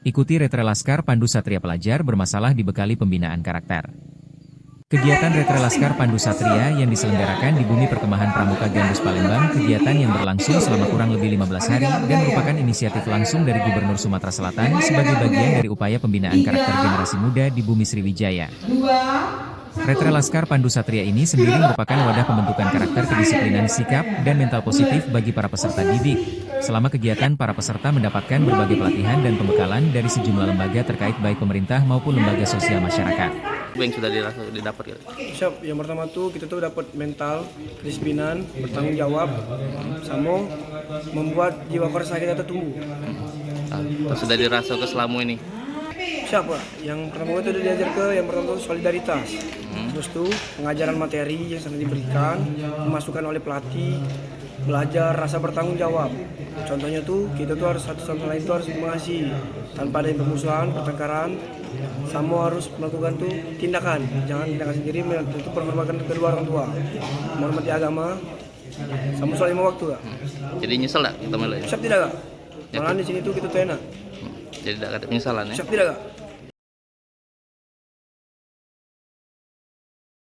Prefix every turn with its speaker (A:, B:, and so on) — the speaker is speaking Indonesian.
A: Ikuti Retre Laskar Pandu Satria Pelajar bermasalah dibekali pembinaan karakter. Kegiatan Retre Laskar Pandu Satria yang diselenggarakan di Bumi Perkemahan Pramuka Gambus Palembang, kegiatan yang berlangsung selama kurang lebih 15 hari dan merupakan inisiatif langsung dari Gubernur Sumatera Selatan sebagai bagian dari upaya pembinaan karakter generasi muda di Bumi Sriwijaya. Retre Laskar Pandu Satria ini sendiri merupakan wadah pembentukan karakter, kedisiplinan, sikap, dan mental positif bagi para peserta didik. Selama kegiatan, para peserta mendapatkan berbagai pelatihan dan pembekalan dari sejumlah lembaga terkait baik pemerintah maupun lembaga sosial masyarakat.
B: Yang sudah didapat gitu.
C: Siap, yang pertama tuh kita tuh dapat mental, kedisiplinan, bertanggung jawab, sama membuat jiwa korsa kita tumbuh.
B: Sudah dirasa ke selama ini.
C: Siap Pak, yang pertama itu diajar yang pertama itu solidaritas. Terus tuh pengajaran materi yang sedang diberikan, dimasukkan oleh pelatih, belajar rasa bertanggung jawab. Contohnya tuh kita tuh harus satu sama lain tuh harus mengasihi tanpa ada permusuhan, pertengkaran. Sama harus melakukan tuh tindakan, jangan tindakan sendiri, itu penghormatan kedua orang tua, menghormati agama, sama soal lima waktu Kak.
B: Jadi nyesel tak kita malah?
C: Siap tidak Kak? Malahan di sini tuh kita tuh enak.
B: Jadi tidak ada penyesalan ya?
C: Siap tidak Kak?